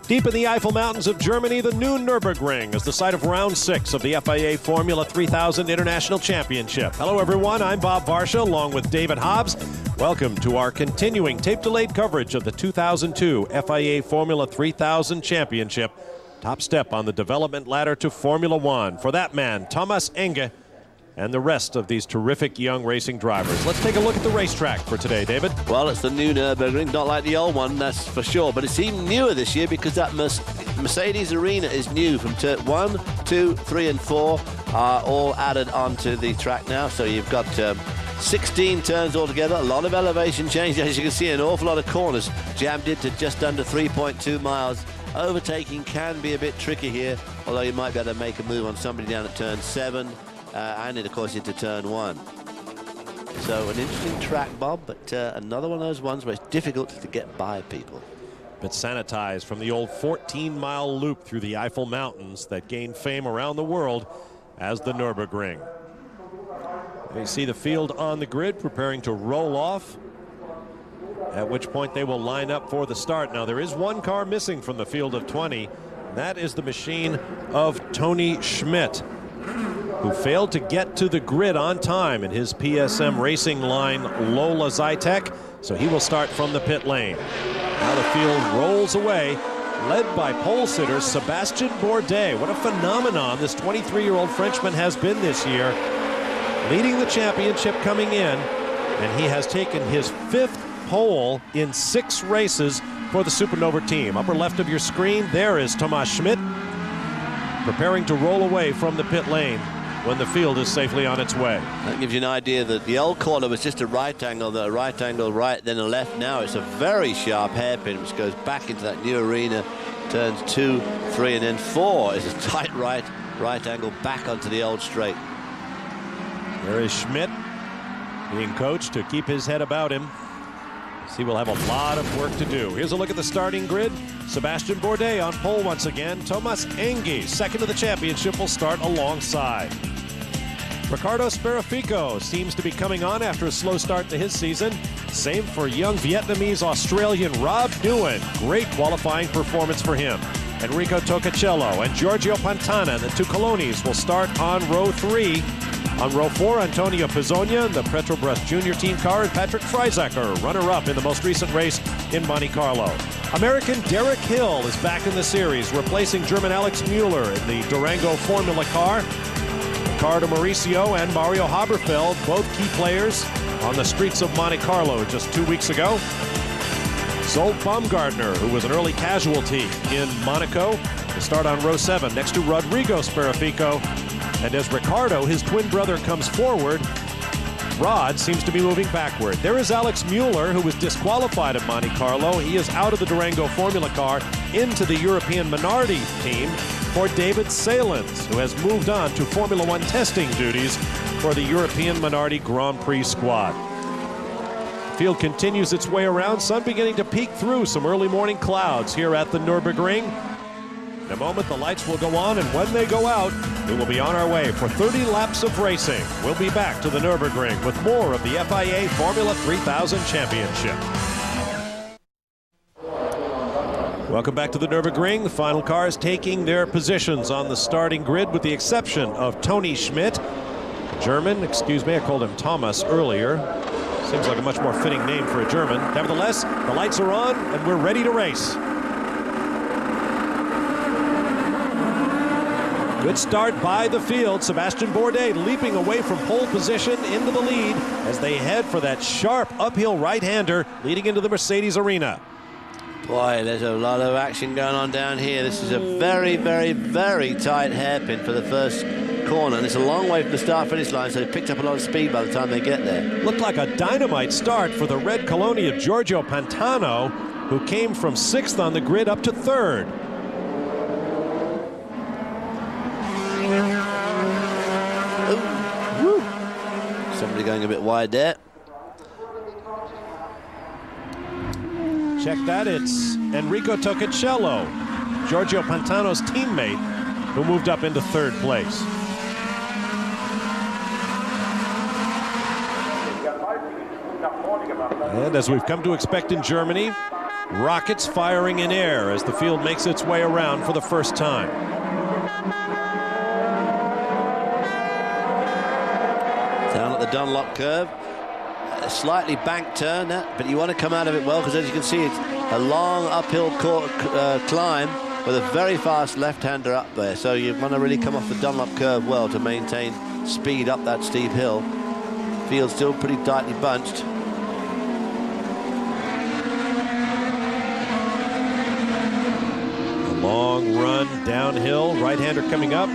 Deep in the Eifel Mountains of Germany, the new Nurburgring is the site of round 6 of the FIA Formula 3000 International Championship. Hello, everyone. I'm Bob Varsha, along with David Hobbs. Welcome to our continuing tape-delayed coverage of the 2002 FIA Formula 3000 Championship. Top step on the development ladder to Formula One for that man, Thomas Enge, and the rest of these terrific young racing drivers. Let's take a look at the racetrack for today, David. Well, it's the new Nurburgring, not like the old one, that's for sure, but it's even newer this year because that Mercedes Arena is new from turn 1, 2, 3 and 4 are all added onto the track now. So you've got 16 turns altogether, a lot of elevation change. As you can see, an awful lot of corners jammed into just under 3.2 miles. Overtaking can be a bit tricky here, although you might be able to make a move on somebody down at turn 7. And of course into turn 1. So an interesting track, Bob, but another one of those ones where it's difficult to get by people. But sanitized from the old 14-mile loop through the Eifel Mountains that gained fame around the world as the Nurburgring. You see the field on the grid preparing to roll off, at which point they will line up for the start. Now, there is one car missing from the field of 20. And that is the machine of Tony Schmidt, who failed to get to the grid on time in his PSM Racing Line Lola Zytek, so he will start from the pit lane. Now the field rolls away, led by pole sitter Sébastien Bourdais. What a phenomenon this 23-year-old Frenchman has been this year, leading the championship coming in, and he has taken his 5th pole in 6 races for the Supernova team. Upper left of your screen, there is Thomas Schmidt, preparing to roll away from the pit lane when the field is safely on its way. That gives you an idea that the old corner was just a right angle, right, then a left. Now it's a very sharp hairpin which goes back into that new arena. Turns 2, 3, and then 4 is a tight right angle back onto the old straight. There is Schmidt being coached to keep his head about him. He will have a lot of work to do. Here's a look at the starting grid. Sébastien Bourdais on pole once again. Thomas Enge, second of the championship, will start alongside. Ricardo Sperafico seems to be coming on after a slow start to his season. Same for young Vietnamese-Australian Rob Nguyen. Great qualifying performance for him. Enrico Toccacello and Giorgio Pantana, the two Colonis, will start on row 3. On row 4, Antonio Pizzonia, the Petrobras Junior Team car, and Patrick Freisacker, runner-up in the most recent race in Monte Carlo. American Derek Hill is back in the series, replacing German Alex Mueller in the Durango Formula car. Ricardo Mauricio and Mario Haberfeld, both key players on the streets of Monte Carlo just 2 weeks ago. Zolt Baumgartner, who was an early casualty in Monaco, to start on row 7 next to Rodrigo Sperafico. And as Ricardo, his twin brother, comes forward, Rod seems to be moving backward. There is Alex Mueller, who was disqualified at Monte Carlo. He is out of the Durango Formula car into the European Minardi team for David Salins, who has moved on to Formula One testing duties for the European Minardi Grand Prix squad. The field continues its way around, sun beginning to peek through some early morning clouds here at the Nürburgring. In a moment, the lights will go on, and when they go out, we will be on our way for 30 laps of racing. We'll be back to the Nürburgring with more of the FIA Formula 3000 Championship. Welcome back to the Nürburgring. The final cars taking their positions on the starting grid, with the exception of Tony Schmidt. German, excuse me, I called him Thomas earlier. Seems like a much more fitting name for a German. Nevertheless, the lights are on, and we're ready to race. Good start by the field. Sébastien Bourdais leaping away from pole position into the lead as they head for that sharp uphill right-hander leading into the Mercedes Arena. Boy, there's a lot of action going on down here. This is a very, very, very tight hairpin for the first corner, and it's a long way from the start-finish line, so they picked up a lot of speed by the time they get there. Looked like a dynamite start for the red Coloni of Giorgio Pantano, who came from 6th on the grid up to 3rd. Somebody going a bit wide there. Check that, it's Enrico Toccacello, Giorgio Pantano's teammate, who moved up into 3rd place. And as we've come to expect in Germany, rockets firing in air as the field makes its way around for the first time. Down at the Dunlop curve, a slightly banked turn, but you want to come out of it well, because as you can see, it's a long uphill climb with a very fast left-hander up there. So you want to really come off the Dunlop curve well to maintain speed up that steep hill. Field's still pretty tightly bunched. A long run downhill, right-hander coming up.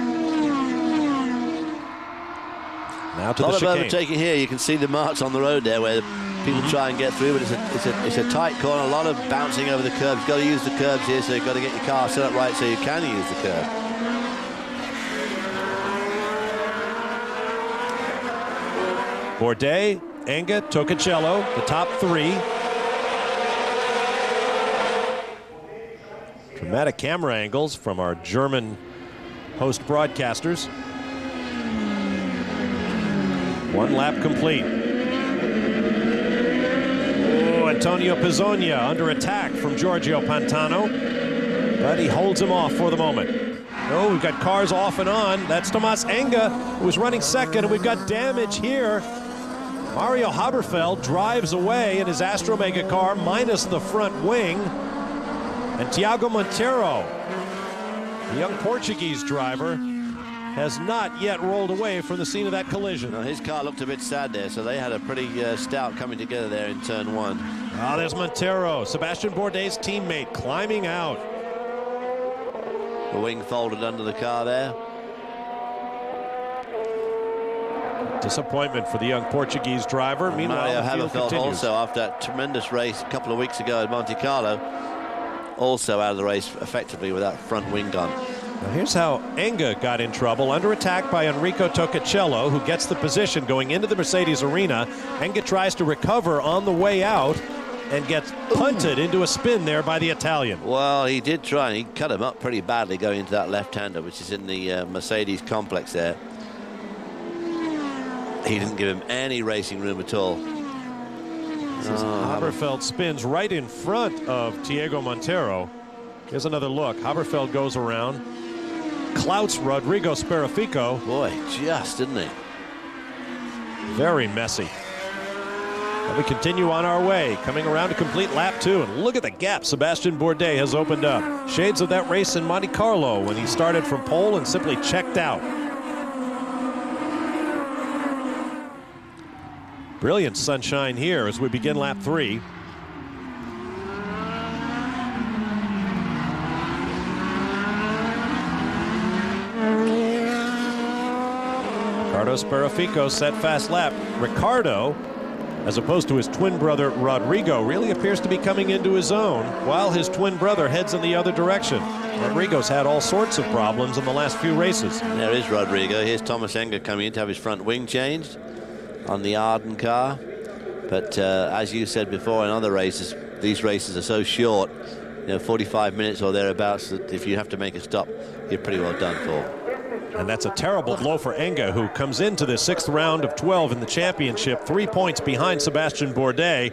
Now to the chicane. A lot of overtaking here. You can see the marks on the road there where people try and get through, but it's a tight corner. A lot of bouncing over the curbs. You've got to use the curbs here, so you've got to get your car set up right so you can use the curb. Bourdais, Enga, Tocacello, the top three. Dramatic camera angles from our German host broadcasters. One lap complete. Oh, Antonio Pizzonia under attack from Giorgio Pantano, but he holds him off for the moment. Oh, we've got cars off and on. That's Thomas Enga, who was running second, and we've got damage here. Mario Haberfeld drives away in his Astromega car, minus the front wing. And Tiago Monteiro, the young Portuguese driver, has not yet rolled away from the scene of that collision. No, his car looked a bit sad there, so they had a pretty stout coming together there in turn one. Ah, there's Monteiro, Sebastian Bourdais' teammate, climbing out. The wing folded under the car there. Disappointment for the young Portuguese driver. Meanwhile, Mario the field Haberfeld continues. also, after that tremendous race a couple of weeks ago at Monte Carlo, also out of the race effectively with that front wing gone. Now here's how Enga got in trouble. Under attack by Enrico Tocacello, who gets the position going into the Mercedes arena. Enga tries to recover on the way out and gets punted into a spin there by the Italian. Well, he did try, and he cut him up pretty badly going into that left-hander, which is in the Mercedes complex there. He didn't give him any racing room at all. Haberfeld spins right in front of Tiago Monteiro. Here's another look. Haberfeld goes around, clouts Rodrigo Speraffico. Boy, just, didn't he? Very messy. And we continue on our way, coming around to complete lap 2. And look at the gap Sebastian Bourdais has opened up. Shades of that race in Monte Carlo when he started from pole and simply checked out. Brilliant sunshine here as we begin lap 3. Ricardo Speraffico set fast lap. Ricardo, as opposed to his twin brother Rodrigo, really appears to be coming into his own, while his twin brother heads in the other direction. Rodrigo's had all sorts of problems in the last few races. There is Rodrigo. Here's Thomas Enga coming in to have his front wing changed on the Arden car. But as you said before in other races, these races are so short, 45 minutes or thereabouts, that if you have to make a stop, you're pretty well done for. And that's a terrible blow for Enga, who comes into the 6th round of 12 in the championship, 3 points behind Sebastian Bourdais.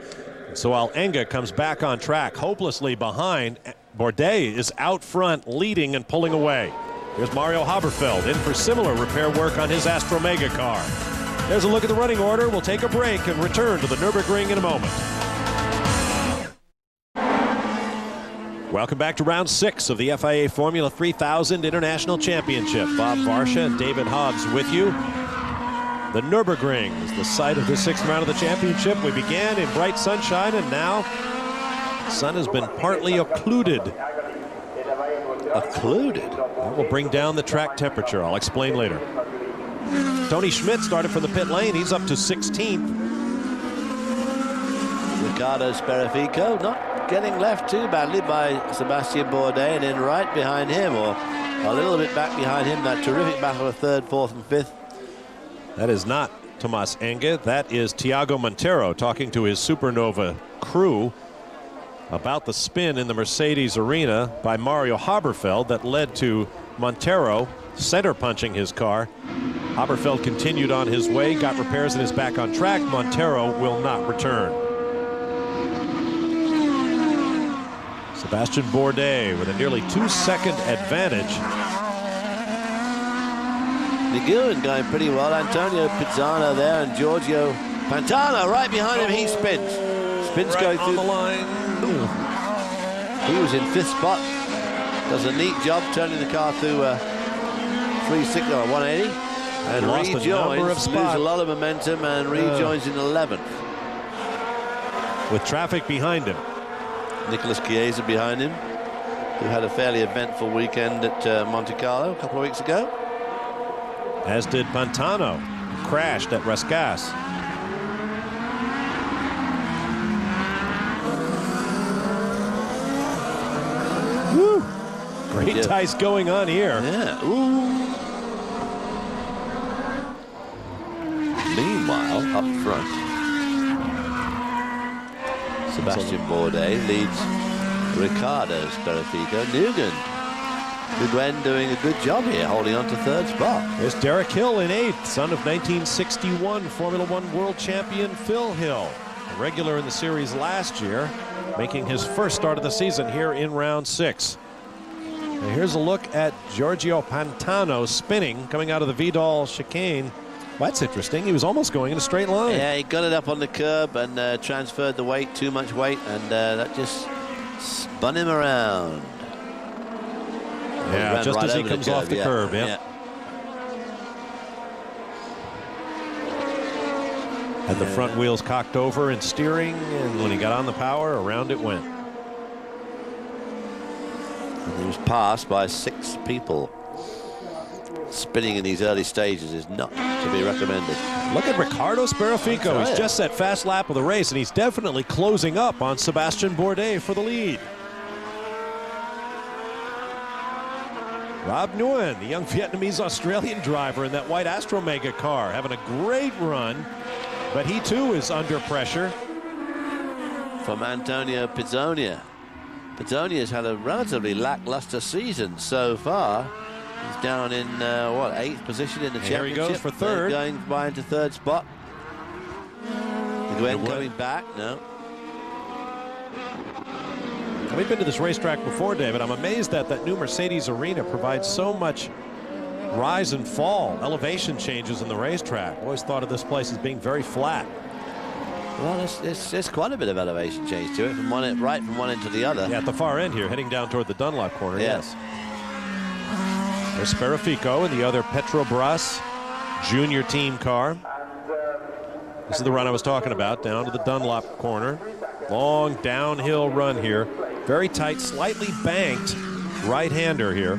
So while Enga comes back on track, hopelessly behind, Bourdais is out front, leading and pulling away. Here's Mario Haberfeld in for similar repair work on his Astromega car. There's a look at the running order. We'll take a break and return to the Nurburgring in a moment. Welcome back to round 6 of the FIA Formula 3000 International Championship. Bob Varsha and David Hobbs with you. The Nurburgring is the site of the 6th round of the championship. We began in bright sunshine, and now the sun has been partly occluded. Occluded? That will bring down the track temperature. I'll explain later. Tony Schmidt started from the pit lane. He's up to 16th. Ricardo Speraffico not getting left too badly by Sebastian Bourdais, and then right behind him, or a little bit back behind him, that terrific battle of 3rd, 4th and 5th. That is not Thomas Enga. That is Tiago Monteiro talking to his Supernova crew about the spin in the Mercedes arena by Mario Haberfeld that led to Monteiro center punching his car. Haberfeld continued on his way, got repairs and is back on track. Monteiro will not return. Sebastian Bourdais with a nearly 2-second advantage. Nguyen going pretty well. Antonio Pizzano there, and Giorgio Pantano right behind him. He spins. Spins Right going on through the line. He was in 5th spot. Does a neat job turning the car through 360 or 180. And lost a number of rejoins, spots. lose a lot of momentum, and rejoins in 11th. With traffic behind him. Nicolas Chiesa behind him, who had a fairly eventful weekend at Monte Carlo a couple of weeks ago. As did Pantano, who crashed at Rascasse. Woo! Great dice going on here. Yeah. Ooh. Meanwhile, up front, Sebastian Bourdais leads Riccardo Speraffico. Nguyen doing a good job here, holding on to 3rd spot. There's Derek Hill in 8th, son of 1961 Formula One world champion Phil Hill. A regular in the series last year, making his first start of the season here in round 6. And here's a look at Giorgio Pantano spinning, coming out of the Vidal chicane. Well, that's interesting. He was almost going in a straight line. Yeah, he got it up on the curb and transferred the weight, too much weight, and that just spun him around. Yeah, just as he comes off the curb. Yeah. Had the front wheels cocked over and steering, and when he got on the power, around it went. And he was passed by 6 people. Spinning in these early stages is not to be recommended. Look at Riccardo Speraffico. He's just that fast lap of the race, and he's definitely closing up on Sebastian Bourdais for the lead. Rob Nguyen, the young Vietnamese-Australian driver in that white Astromega car, having a great run, but he too is under pressure. From Antonio Pizzogna. Pizzogna's had a relatively lackluster season so far. He's down in, 8th position in the championship. Here he goes for 3rd. Going by into 3rd spot. Nguyen coming back, no. We've been to this racetrack before, David. I'm amazed that new Mercedes arena provides so much rise and fall, elevation changes in the racetrack. Always thought of this place as being very flat. Well, there's quite a bit of elevation change to it, from one end to the other. Yeah, at the far end here, heading down toward the Dunlop corner. Yes. There's Speraffico in the other Petrobras junior team car. This is the run I was talking about, down to the Dunlop corner. Long downhill run here. Very tight, slightly banked right-hander here.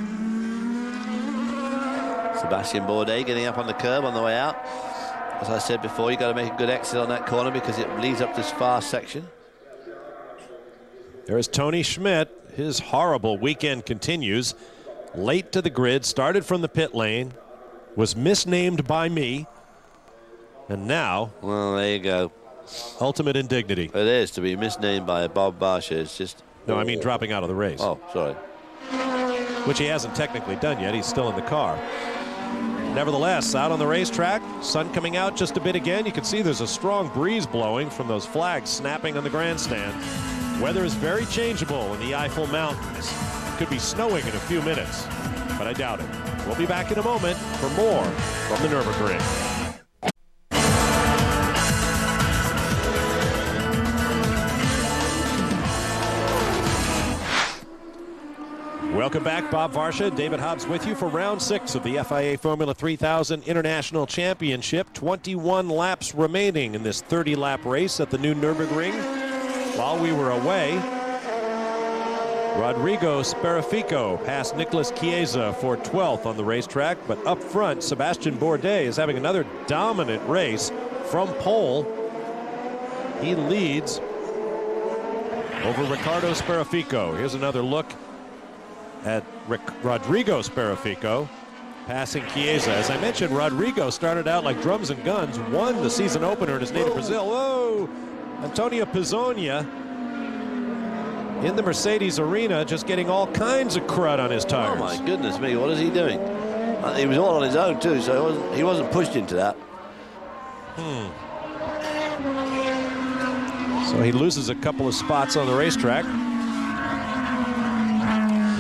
Sebastian Bourdais getting up on the curb on the way out. As I said before, you've got to make a good exit on that corner because it leads up this fast section. There is Tony Schmidt. His horrible weekend continues. Late to the grid, started from the pit lane, was misnamed by me, and now... Well, there you go. Ultimate indignity. It is, to be misnamed by Bob Barsha. It's just... No, I mean dropping out of the race. Oh, sorry. Which he hasn't technically done yet. He's still in the car. Nevertheless, out on the racetrack, sun coming out just a bit again. You can see there's a strong breeze blowing from those flags snapping on the grandstand. Weather is very changeable in the Eifel Mountains. Could be snowing in a few minutes, but I doubt it. We'll be back in a moment for more from the Nurburgring. Welcome back. Bob Varsha, David Hobbs with you for round 6 of the FIA Formula 3000 International Championship. 21 laps remaining in this 30-lap race at the new Nurburgring. While we were away, Rodrigo Speraffico passed Nicolas Chiesa for 12th on the racetrack, but up front, Sebastian Bourdais is having another dominant race from pole. He leads over Riccardo Speraffico. Here's another look at Rodrigo Speraffico passing Chiesa. As I mentioned, Rodrigo started out like drums and guns, won the season opener in his native Brazil. Whoa! Antonio Pizzogna in the Mercedes arena, just getting all kinds of crud on his tires. Oh my goodness me, what is he doing? He was all on his own too, so he wasn't pushed into that. So he loses a couple of spots on the racetrack.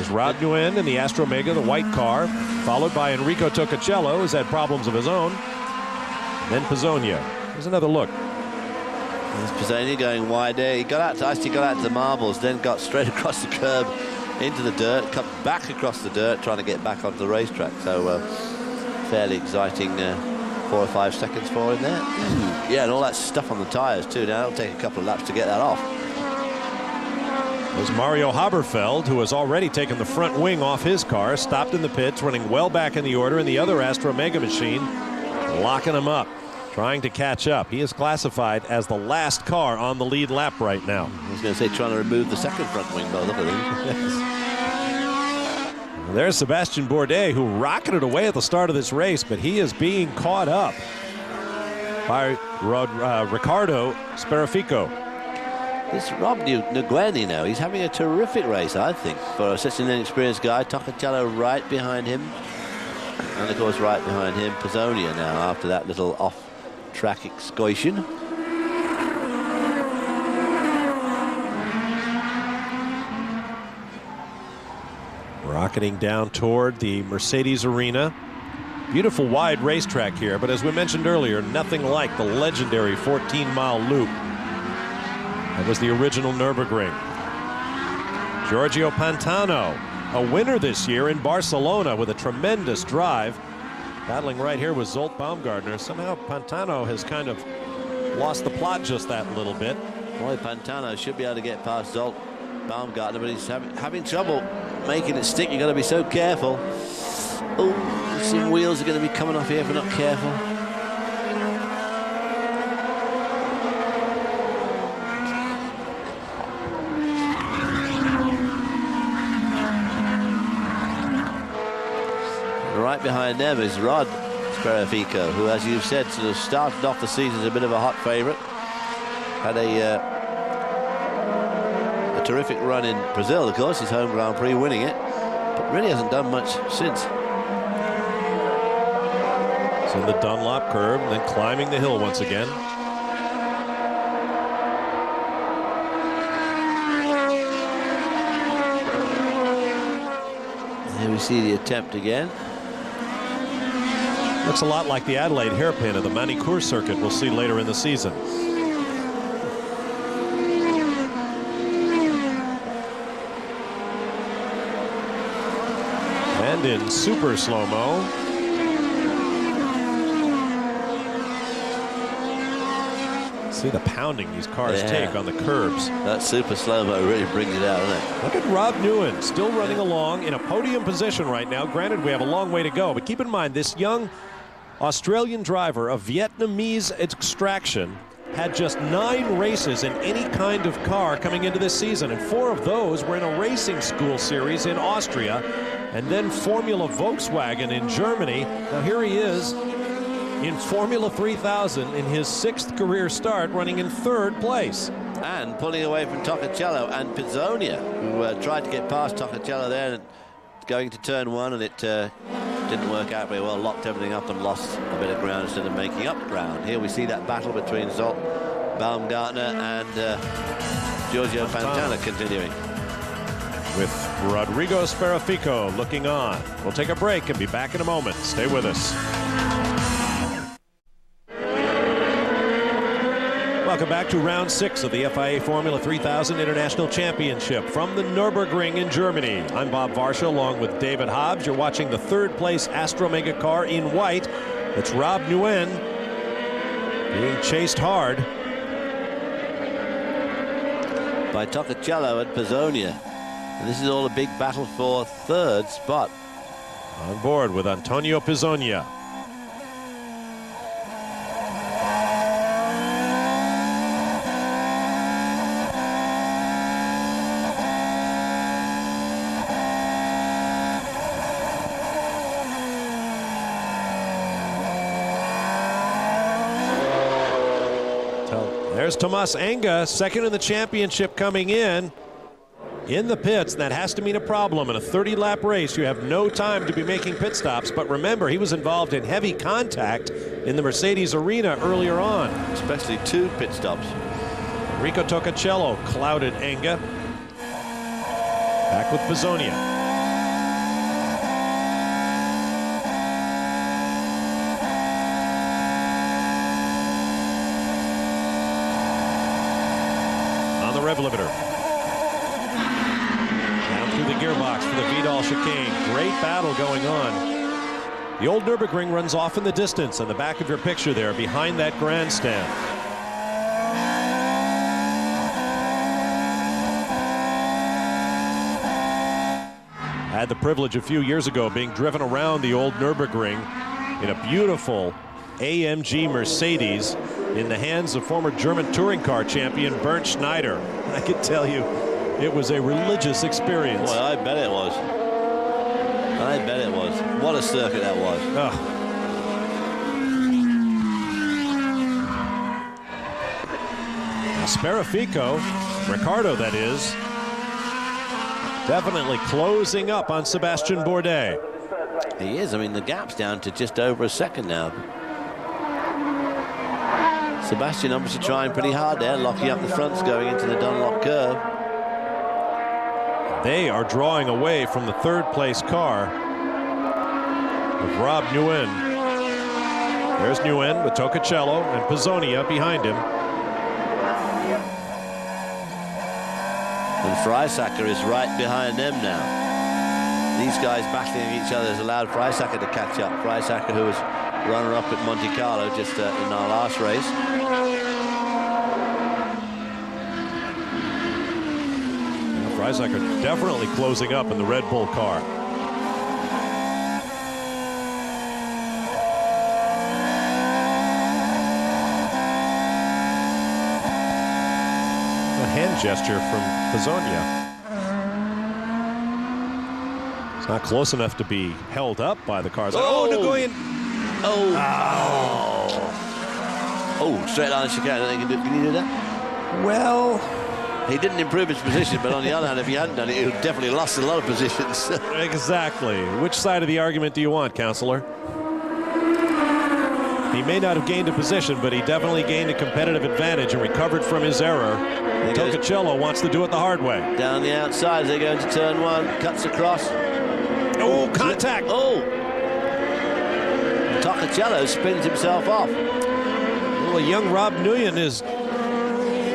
There's Rob Nguyen in the Astro Omega, the white car, followed by Enrico Toccacello, who's had problems of his own. And then Pizzonia. Here's another look. There's Pizzonia going wide there. He actually got out to the marbles, then got straight across the curb into the dirt, come back across the dirt, trying to get back onto the racetrack. So fairly exciting 4 or 5 seconds for him there. Yeah, and all that stuff on the tyres too. Now it'll take a couple of laps to get that off. There's Mario Haberfeld, who has already taken the front wing off his car, stopped in the pits, running well back in the order, and the other Astro Omega machine locking him up, trying to catch up. He is classified as the last car on the lead lap right now. I was going to say trying to remove the second front wing, but look at him. There's Sebastian Bourdais, who rocketed away at the start of this race, but he is being caught up by Ricardo Sperafico. This Rob Nguyen now, he's having a terrific race, I think, for such an inexperienced guy. Toccacello right behind him. And of course, right behind him, Pizzonia now, after that little off-track excursion. Rocketing down toward the Mercedes Arena. Beautiful wide racetrack here, but as we mentioned earlier, nothing like the legendary 14-mile loop. That was the original Nurburgring. Giorgio Pantano, a winner this year in Barcelona with a tremendous drive. Battling right here with Zolt Baumgartner. Somehow Pantano has kind of lost the plot just that little bit. Boy, Pantano should be able to get past Zolt Baumgartner, but he's having trouble making it stick. You've got to be so careful. Oh, some wheels are going to be coming off here if we're not careful. Right behind them is Rod Sperafico, who, as you've said, sort of started off the season as a bit of a hot favourite. Had a terrific run in Brazil, of course, his home Grand Prix, winning it, but really hasn't done much since. It's in the Dunlop curve, and then climbing the hill once again. Here we see the attempt again. Looks a lot like the Adelaide hairpin of the Manicourt circuit we'll see later in the season. And in super slow-mo. See the pounding these cars take on the curbs. That super slow-mo really brings it out, doesn't it? Look at Rob Nguyen still running along in a podium position right now. Granted, we have a long way to go, but keep in mind this young Australian driver of Vietnamese extraction had just 9 races in any kind of car coming into this season, and 4 of those were in a racing school series in Austria, and then Formula Volkswagen in Germany. Now here he is in Formula 3000 in his 6th career start, running in 3rd place. And pulling away from Toccacello and Pizzonia, who tried to get past Toccacello there and going to turn 1, and it didn't work out very well, locked everything up and lost a bit of ground instead of making up ground. Here we see that battle between Zolt Baumgartner and Giorgio Pantano continuing. With Rodrigo Sperafico looking on. We'll take a break and be back in a moment. Stay with us. Welcome back to round 6 of the FIA Formula 3000 International Championship from the Nurburgring in Germany. I'm Bob Varsha along with David Hobbs. You're watching the 3rd place Astro Omega car in white. It's Rob Nguyen being chased hard by Toccacello and Pizzonia. And this is all a big battle for 3rd spot. On board with Antonio Pizzonia. There's Tomas Enga, 2nd in the championship, coming in the pits. That has to mean a problem. In a 30-lap race, you have no time to be making pit stops. But remember, he was involved in heavy contact in the Mercedes Arena earlier on. Especially 2 pit stops. Enrico Toccacello clouded Enga. Back with Pizzonia. the rev limiter. Down through the gearbox for the Vidal chicane. Great battle going on. The old Nurburgring runs off in the distance on the back of your picture there behind that grandstand. I had the privilege a few years ago being driven around the old Nurburgring in a beautiful AMG Mercedes in the hands of former German touring car champion Bernd Schneider. I can tell you, it was a religious experience. Boy, I bet it was. I bet it was. What a circuit that was. Oh. Sperifico, Ricardo that is, definitely closing up on Sebastian Bourdais. He is. I mean, the gap's down to just over a second now. Sebastian obviously trying pretty hard there, locking up the fronts going into the Dunlop curve. They are drawing away from the third place car of Rob Nguyen. There's Nguyen with Tocacello and Pizzonia behind him. And Freisacker is right behind them now. These guys battling each other has allowed Freisacker to catch up. Freisacker, who was runner-up at Monte Carlo just in our last race. Freisacker definitely closing up in the Red Bull car. A hand gesture from Pizzonia. It's not close enough to be held up by the cars. Oh, Nguyen. Oh. Oh, straight line chicane. I don't think he can do. Can you do that? Well, he didn't improve his position, but on the other hand, if he hadn't done it, he would have definitely lost a lot of positions. Exactly. Which side of the argument do you want, Counselor? He may not have gained a position, but he definitely gained a competitive advantage and recovered from his error. Tocacello wants to do it the hard way. Down the outside as they go into turn one, cuts across. Oh, contact! Oh! Tocacello spins himself off. Well, young Rob Nguyen is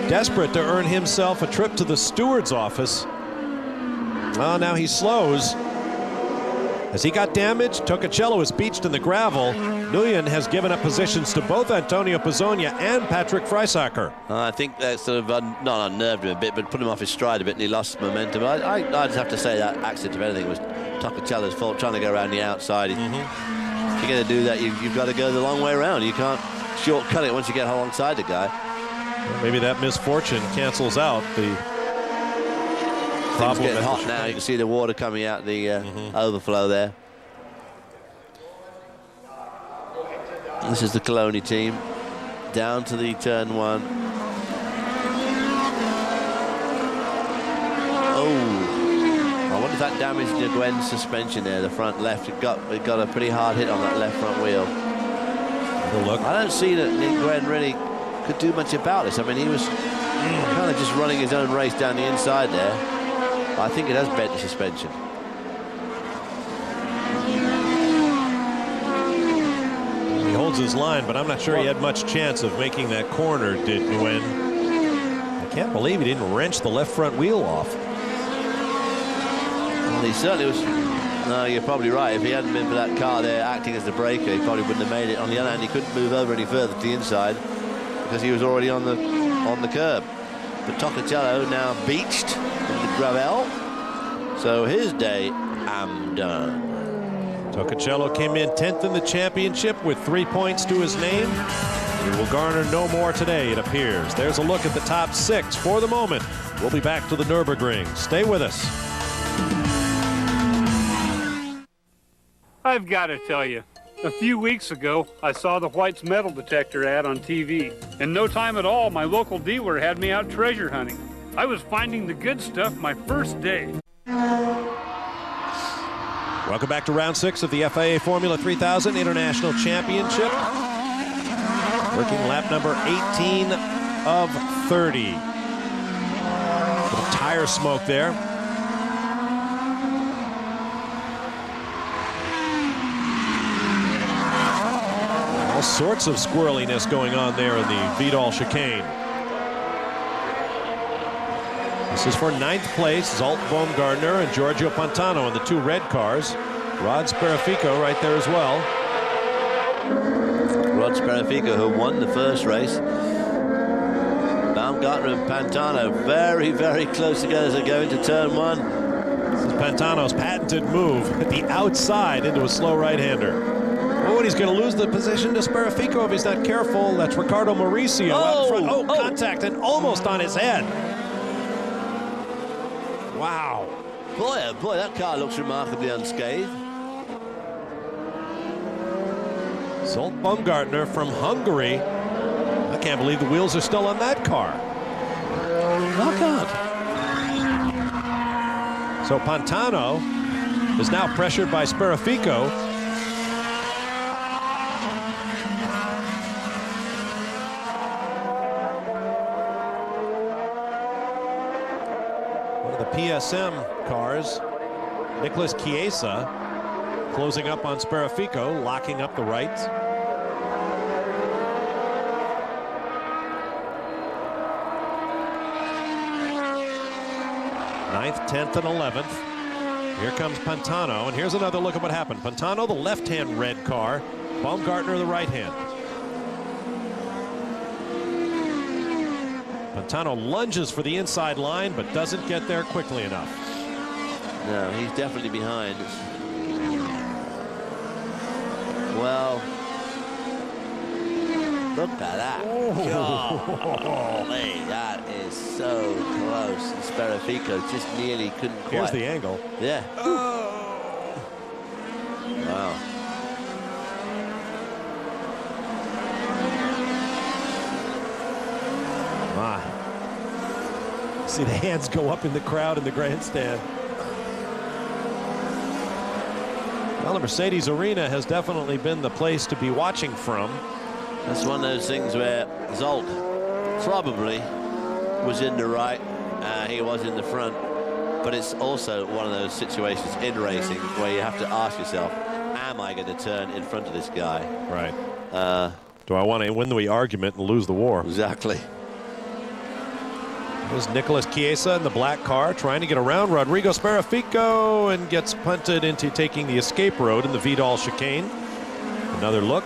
desperate to earn himself a trip to the steward's office. Oh, now he slows. As he got damaged, Tocacello is beached in the gravel. Nguyen has given up positions to both Antonio Pizzonia and Patrick Freisacker. I think that sort of not unnerved him a bit, but put him off his stride a bit and he lost momentum. I'd have to say that accident, if anything, was Tocacello's fault, trying to go around the outside. If you're going to do that, you've got to go the long way around. You can't shortcut it once you get alongside the guy. Well, maybe that misfortune cancels out the problem. It's getting hot now. You can see the water coming out the overflow there. This is the Coloni team down to the turn one. Oh, I wonder if that damaged Nguyen's suspension there, the front left. It got a pretty hard hit on that left front wheel. Look. I don't see that Nguyen really could do much about this. I mean, he was kind of just running his own race down the inside there. I think it has bent the suspension. He holds his line, but I'm not sure he had much chance of making that corner, did Nguyen. I can't believe he didn't wrench the left front wheel off. Well, he certainly was. No, you're probably right. If he hadn't been for that car there acting as the breaker, he probably wouldn't have made it. On the other hand, he couldn't move over any further to the inside because he was already on the curb. But Tocacello now beached in the gravel, so his day am done. Tocacello came in 10th in the championship with 3 points to his name. He will garner no more today, it appears. There's a look at the top 6 for the moment. We'll be back to the Nürburgring. Stay with us. I've got to tell you, a few weeks ago, I saw the White's metal detector ad on TV. In no time at all, my local dealer had me out treasure hunting. I was finding the good stuff my first day. Welcome back to round 6 of the FIA Formula 3000 International Championship. Working lap number 18 of 30. Little tire smoke there. All sorts of squirreliness going on there in the Vidal chicane. This is for 9th place. Zsolt Baumgartner and Giorgio Pantano in the 2 red cars. Rod Sperafico right there as well. Rod Sperafico, who won the first race. Baumgartner and Pantano very, very close together as they go into turn 1. This is Pantano's patented move at the outside into a slow right-hander. Oh, and he's going to lose the position to Sperafico if he's not careful. That's Ricardo Mauricio out front. Oh, contact and almost on his head. Wow. Boy, oh boy, that car looks remarkably unscathed. Zsolt Baumgartner from Hungary. I can't believe the wheels are still on that car. I can't. So Pantano is now pressured by Sperafico. One of the PSM cars, Nicholas Chiesa, closing up on Sperafico, locking up the right. 9th, 10th, and 11th. Here comes Pantano, and here's another look at what happened. Pantano, the left-hand red car. Baumgartner, the right-hand. Pantano lunges for the inside line, but doesn't get there quickly enough. No, he's definitely behind. Well, look at that. Golly, that is so close. And Sperafico just nearly couldn't quite. Here's the angle. Yeah. Wow. My. See the hands go up in the crowd in the grandstand. Well, the Mercedes Arena has definitely been the place to be watching from. That's one of those things where Zsolt probably was in the right, he was in the front, but it's also one of those situations in racing where you have to ask yourself, am I going to turn in front of this guy? Right. Do I want to win the argument and lose the war? Exactly. There's Nicholas Chiesa in the black car trying to get around Rodrigo Sperafico and gets punted into taking the escape road in the Vidal chicane. Another look.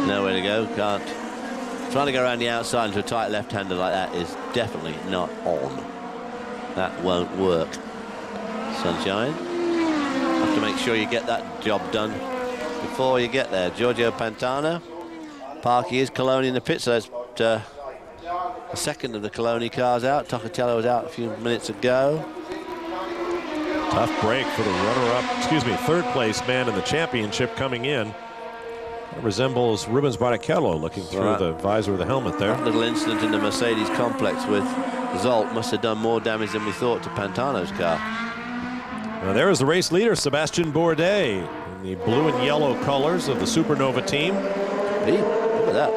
Nowhere to go, can't. Trying to go around the outside into a tight left-hander like that is definitely not on. That won't work. Sunshine. Have to make sure you get that job done before you get there. Giorgio Pantano. Parky is Coloni in the pit, so that's the second of the Coloni cars out. Tocatello was out a few minutes ago. Tough break for the runner-up, third place man in the championship coming in. That resembles Rubens Barrichello looking through the visor of the helmet there. That little incident in the Mercedes complex with Zsolt must have done more damage than we thought to Pantano's car. Now there is the race leader, Sebastian Bourdais, in the blue and yellow colors of the Supernova team. Hey, look at that.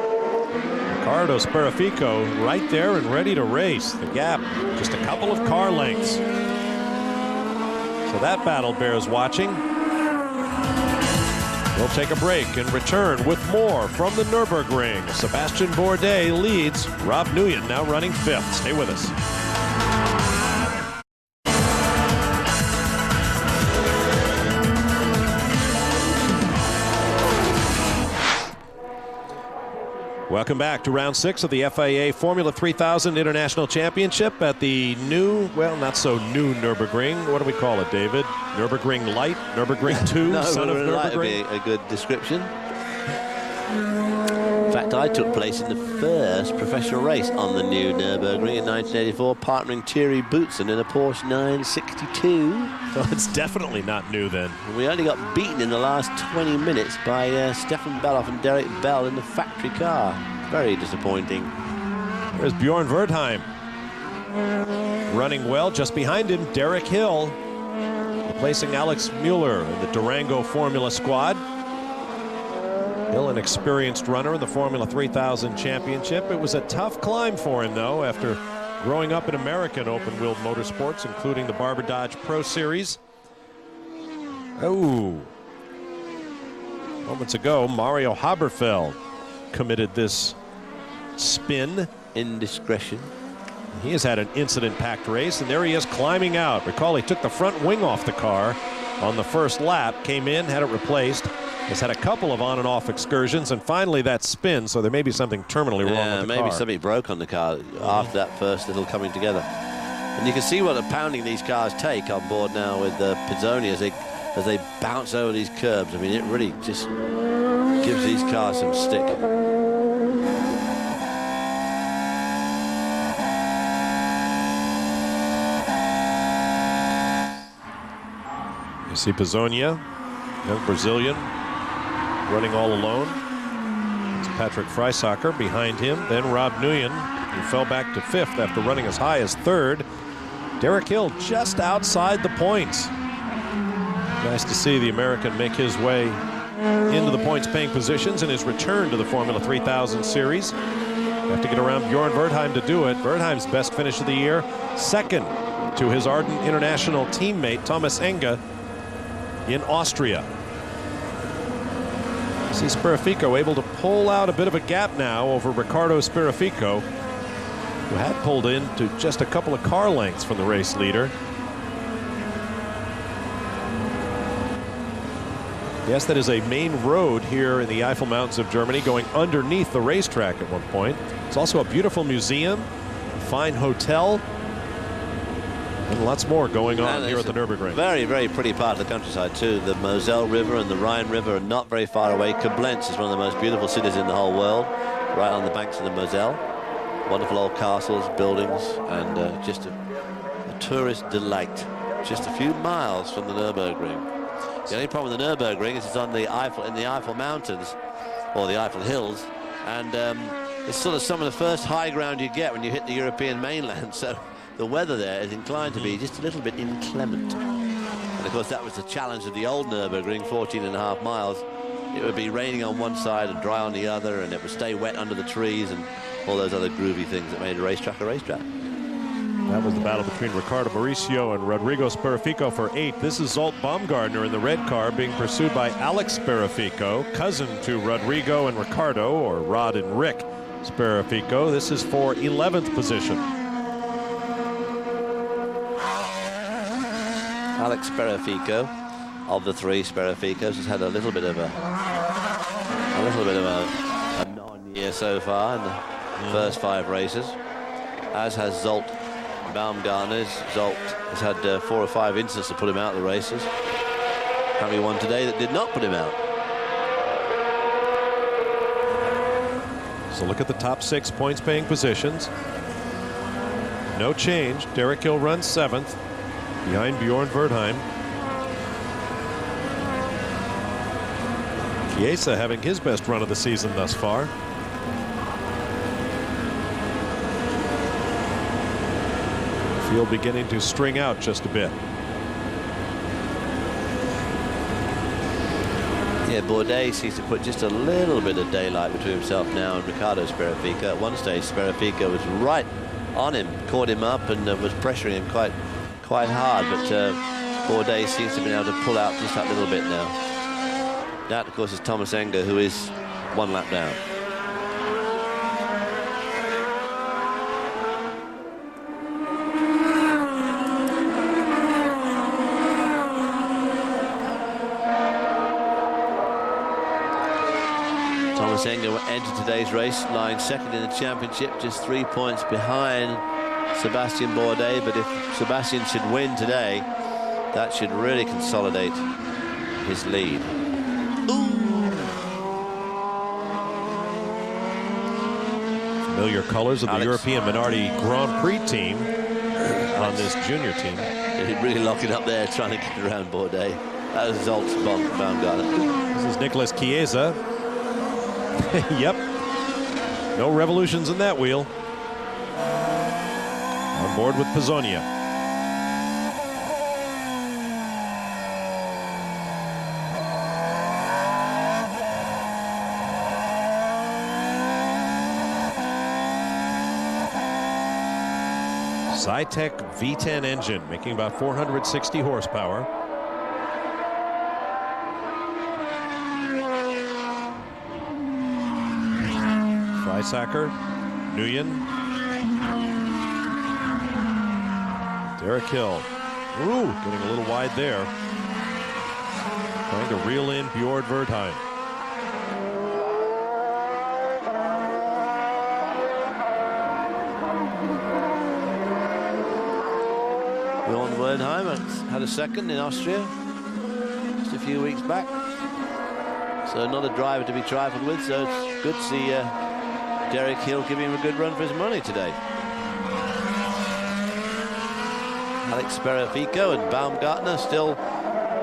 Ricardo Sperafico right there and ready to race. The gap, just a couple of car lengths. So that battle bears watching. We'll take a break and return with more from the Nurburgring. Sebastian Bourdais leads. Rob Nguyen now running 5th. Stay with us. Welcome back to round 6 of the FIA Formula 3000 International Championship at the new, well, not so new Nurburgring. What do we call it, David? Nurburgring Light? Nurburgring 2? No, son of Light would be a good description. In fact, I took place in the first professional race on the new Nurburgring in 1984, partnering Thierry Boutsen in a Porsche 962. So it's definitely not new then. And we only got beaten in the last 20 minutes by Stefan Beloff and Derek Bell in the factory car. Very disappointing. There's Bjorn Wertheim running well. Just behind him, Derek Hill replacing Alex Mueller in the Durango Formula squad. Hill, an experienced runner in the Formula 3000 Championship. It was a tough climb for him, though, after growing up in American open-wheeled motorsports, including the Barber Dodge Pro Series. Oh. Moments ago, Mario Haberfeld committed this spin. Indiscretion. He has had an incident-packed race, and there he is climbing out. Recall he took the front wing off the car on the first lap, came in, had it replaced. Has had a couple of on and off excursions, and finally that spin, so there may be something terminally wrong with the maybe car. something broke on the car after that first little coming together. And you can see what a pounding these cars take on board now with Pizzoni as they bounce over these curbs. I mean, it really just gives these cars some stick. You see Pizzonia, young Brazilian, running all alone. It's Patrick Freisacher behind him. Then Rob Nguyen, who fell back to 5th after running as high as 3rd. Derek Hill just outside the points. Nice to see the American make his way into the points-paying positions in his return to the Formula 3000 Series. Have to get around Bjorn Wertheim to do it. Wertheim's best finish of the year, 2nd to his ardent international teammate Thomas Enge in Austria. See Sperafico able to pull out a bit of a gap now over Ricardo Sperafico, who had pulled in to just a couple of car lengths from the race leader. Yes, that is a main road here in the Eifel Mountains of Germany, going underneath the racetrack at one point. It's also a beautiful museum, a fine hotel, and lots more going on here at the Nurburgring. Very, very pretty part of the countryside too. The Moselle River and the Rhine River are not very far away. Koblenz is one of the most beautiful cities in the whole world, right on the banks of the Moselle. Wonderful old castles, buildings, and just a tourist delight. Just a few miles from the Nurburgring. The only problem with the Nurburgring is it's on the Eifel, in the Eifel Mountains, or the Eifel Hills, and it's sort of some of the first high ground you get when you hit the European mainland. So the weather there is inclined to be just a little bit inclement. And of course that was the challenge of the old Nurburgring, 14.5 miles. It would be raining on one side and dry on the other, and it would stay wet under the trees and all those other groovy things that made a racetrack a racetrack. That was the battle between Ricardo Mauricio and Rodrigo Sperafico for 8th. This is Zsolt Baumgartner in the red car being pursued by Alex Sperafico, cousin to Rodrigo and Ricardo, or Rod and Rick Sperafico. This is for 11th position. Alex Sperafico, of the 3 Speraficos, has had a little bit of a non-year so far in the first 5 races, as has Zsolt Baumgartner. Zsolt has had 4 or 5 incidents to put him out of the races. Apparently one today that did not put him out. So look at the top 6 points-paying positions. No change. Derek Hill runs 7th, behind Bjorn Wertheim. Chiesa having his best run of the season thus far. Field beginning to string out just a bit. Yeah, Bourdais seems to put just a little bit of daylight between himself now and Ricardo Sperafico. At one stage, Sperafico was right on him, caught him up, and was pressuring him quite hard. But Bourdais seems to have been able to pull out just that little bit now. That, of course, is Thomas Enge, who is 1 lap down. Thomas Enge entered today's race lying 2nd in the championship, just 3 points behind Sebastian Bourdais. But if Sebastian should win today, that should really consolidate his lead. Familiar colors of the European Minardi Grand Prix team on this junior team. He'd really lock it up there trying to get around Bourdais. That was Zsolt Baumgartner. This is Nicolas Chiesa. Yep. No revolutions in that wheel. On board with Pizzonia. Zytec V10 engine, making about 460 horsepower. Freisacher, Nguyen, Derek Hill. Ooh, getting a little wide there. Trying to reel in Bjorn Wertheim. Bjorn Wertheim had a second in Austria just a few weeks back. So another driver to be trifled with. So it's good to see Derek Hill giving him a good run for his money today. Alex Sperafico and Baumgartner still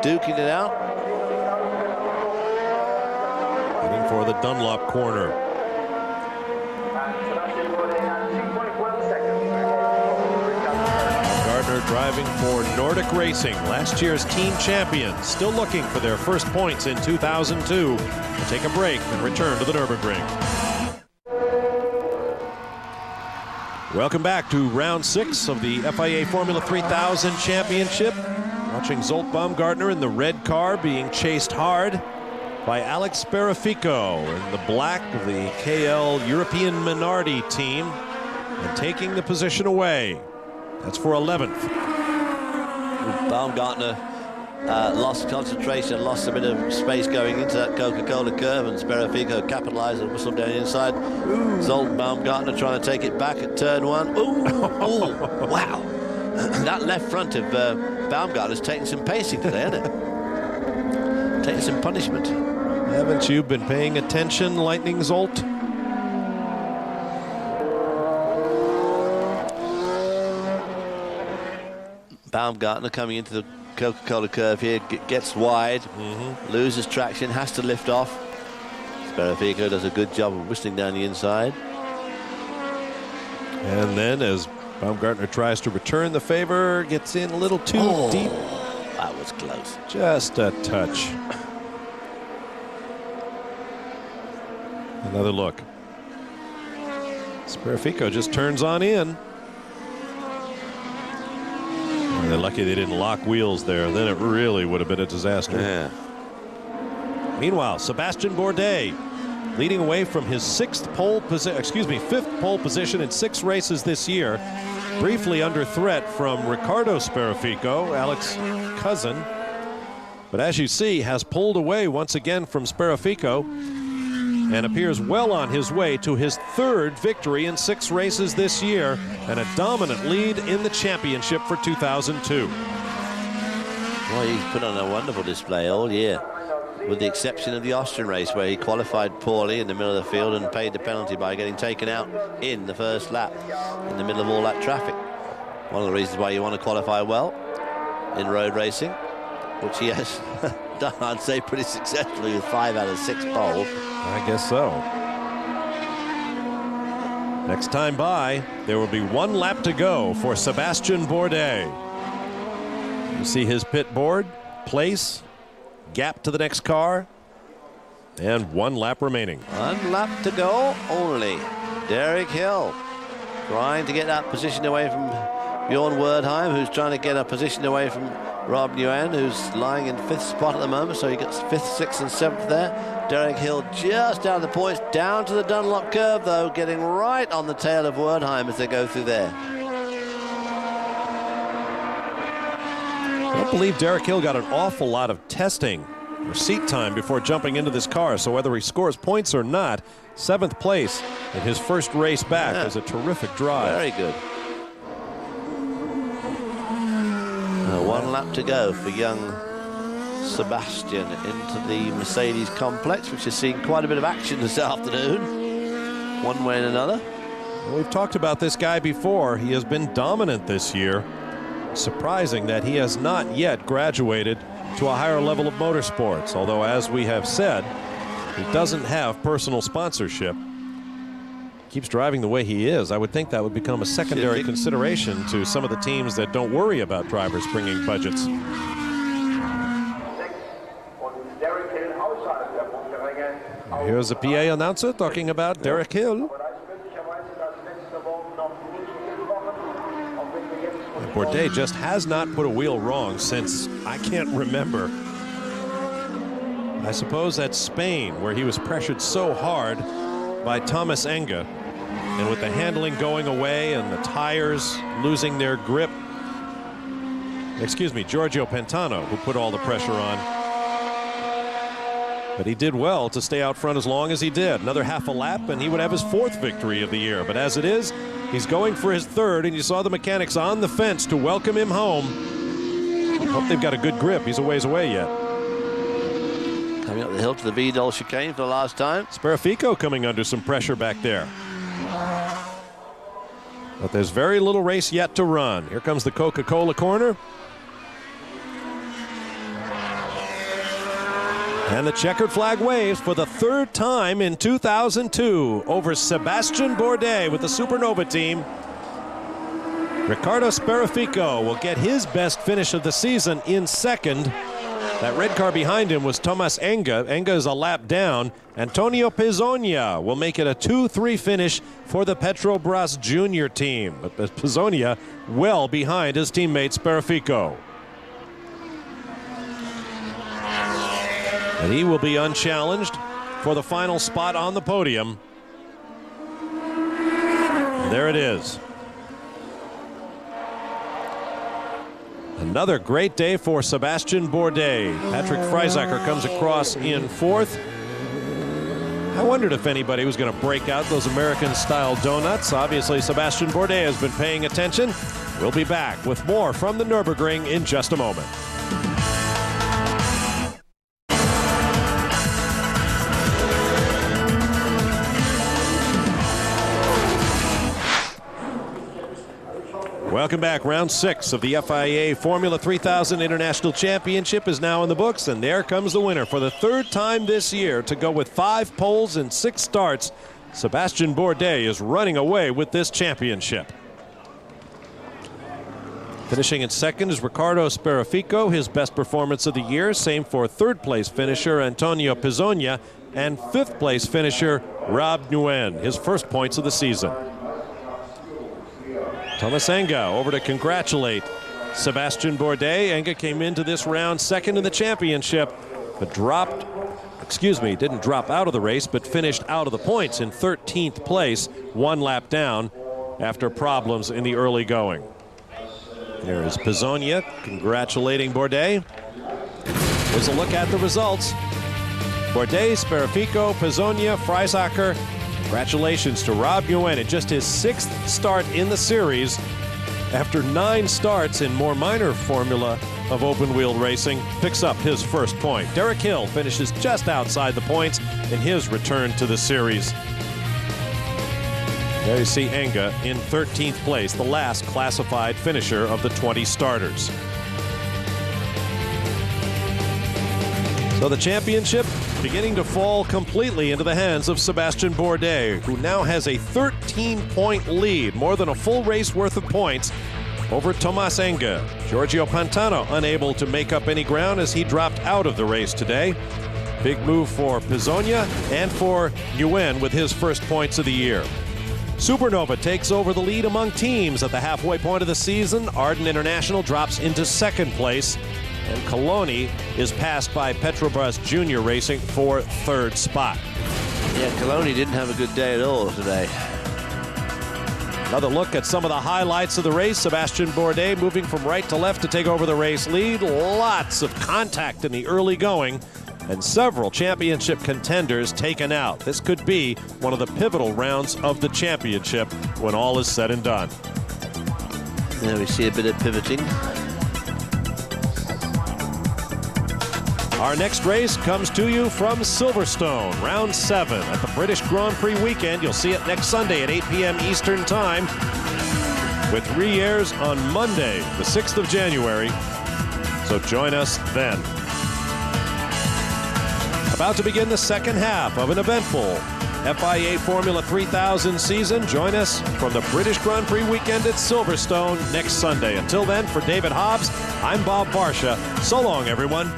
duking it out. Heading for the Dunlop corner. Gardner driving for Nordic Racing, last year's team champions, still looking for their first points in 2002. We'll take a break and return to the Nurburgring. Welcome back to round 6 of the FIA Formula 3000 Championship. Watching Zolt Baumgartner in the red car being chased hard by Alex Sperafico in the black of the KL European Minardi team, and taking the position away. That's for 11th. Baumgartner lost concentration, lost a bit of space going into that Coca-Cola curve, and Sperafico capitalized and whistled down the inside. Zolt Baumgartner trying to take it back at turn 1. Ooh, wow. That left front of Baumgartner's taking some pacing today, hasn't it? Taking some punishment. Haven't you been paying attention, Lightning Zolt? Baumgartner coming into the Coca-Cola curve here, gets wide, loses traction, has to lift off. Sperafico does a good job of whistling down the inside. And then as Baumgartner tries to return the favor, gets in a little too deep. That was close. Just a touch. Another look. Sperafico just turns on in. And they're lucky they didn't lock wheels there. Then it really would have been a disaster. Yeah. Meanwhile, Sebastian Bourdais leading away from his fifth pole position in 6 races this year. Briefly under threat from Ricardo Sperafico, Alex's cousin. But as you see, has pulled away once again from Sperafico and appears well on his way to his 3rd victory in 6 races this year, and a dominant lead in the championship for 2002. Well, he's put on a wonderful display all year, with the exception of the Austrian race where he qualified poorly in the middle of the field and paid the penalty by getting taken out in the first lap in the middle of all that traffic. One of the reasons why you want to qualify well in road racing, which he has done, I'd say, pretty successfully with 5 out of 6 poles. I guess so. Next time by, there will be 1 lap to go for Sebastian Bourdais. You see his pit board, place, gap to the next car, and 1 lap remaining. 1 lap to go only. Derek Hill trying to get that position away from Bjorn Wertheim, who's trying to get a position away from Rob Nguyen, who's lying in 5th spot at the moment, so he gets 5th, 6th and 7th there. Derek Hill just out of the points, down to the Dunlop curve though, getting right on the tail of Wertheim as they go through there. I don't believe Derek Hill got an awful lot of testing or seat time before jumping into this car, so whether he scores points or not, 7th place in his first race back is a terrific drive. Very good. 1 lap to go for young Sebastian into the Mercedes complex, which has seen quite a bit of action this afternoon, one way and another. Well, we've talked about this guy before. He has been dominant this year. Surprising that he has not yet graduated to a higher level of motorsports, although, as we have said, he doesn't have personal sponsorship. Keeps driving the way he is. I would think that would become a secondary consideration to some of the teams that don't worry about drivers bringing budgets. Here's a PA announcer talking about Derek Hill. Bourdais just has not put a wheel wrong since I can't remember. I suppose that's Spain, where he was pressured so hard by Thomas Enga, and with the handling going away and the tires losing their grip, excuse me, Giorgio Pantano, who put all the pressure on. But he did well to stay out front as long as he did. Another half a lap, and he would have his 4th victory of the year. But as it is, he's going for his 3rd, and you saw the mechanics on the fence to welcome him home. Hope they've got a good grip. He's a ways away yet. Coming up the hill to the Vidal chicane for the last time. Sparaffico coming under some pressure back there. But there's very little race yet to run. Here comes the Coca-Cola corner. And the checkered flag waves for the 3rd time in 2002 over Sebastian Bourdais with the Supernova team. Riccardo Sparaffico will get his best finish of the season in 2nd. That red car behind him was Thomas Enga. Enga is a lap down. Antonio Pizzonia will make it a 2-3 finish for the Petrobras Junior team. But Pizzonia well behind his teammate Sparaffico. And he will be unchallenged for the final spot on the podium. And there it is. Another great day for Sebastian Bourdais. Patrick Freisacher comes across in 4th. I wondered if anybody was going to break out those American-style donuts. Obviously, Sebastian Bourdais has been paying attention. We'll be back with more from the Nurburgring in just a moment. Welcome back. Round 6 of the FIA Formula 3000 International Championship is now in the books, and there comes the winner for the 3rd time this year to go with 5 poles and 6 starts. Sebastian Bourdais is running away with this championship. Finishing in 2nd is Riccardo Sparaffico, his best performance of the year. Same for 3rd place finisher Antonio Pizzonia and 5th place finisher Rob Nguyen, his first points of the season. Thomas Enga over to congratulate Sebastian Bourdais. Enga came into this round 2nd in the championship, but didn't drop out of the race, but finished out of the points in 13th place, 1 lap down after problems in the early going. There is Pizzonia congratulating Bourdais. Here's a look at the results. Bourdais, Sparaffico, Pizzonia, Freisacher. Congratulations to Rob Nguyen in just his 6th start in the series. After 9 starts in more minor formula of open-wheel racing, picks up his first point. Derek Hill finishes just outside the points in his return to the series. There you see Enga in 13th place, the last classified finisher of the 20 starters. So the championship beginning to fall completely into the hands of Sebastian Bourdais, who now has a 13-point lead, more than a full race worth of points over Thomas Enga. Giorgio Pantano unable to make up any ground as he dropped out of the race today. Big move for Pizzonia and for Nguyen with his first points of the year. Supernova takes over the lead among teams at the halfway point of the season. Arden International drops into 2nd place. And Coloni is passed by Petrobras Junior Racing for 3rd spot. Yeah, Coloni didn't have a good day at all today. Another look at some of the highlights of the race. Sebastian Bourdais moving from right to left to take over the race lead. Lots of contact in the early going and several championship contenders taken out. This could be one of the pivotal rounds of the championship when all is said and done. There we see a bit of pivoting. Our next race comes to you from Silverstone, round 7 at the British Grand Prix weekend. You'll see it next Sunday at 8 p.m. Eastern Time, with re-airs on Monday, the 6th of January. So join us then. About to begin the 2nd half of an eventful FIA Formula 3000 season. Join us from the British Grand Prix weekend at Silverstone next Sunday. Until then, for David Hobbs, I'm Bob Barsha. So long, everyone.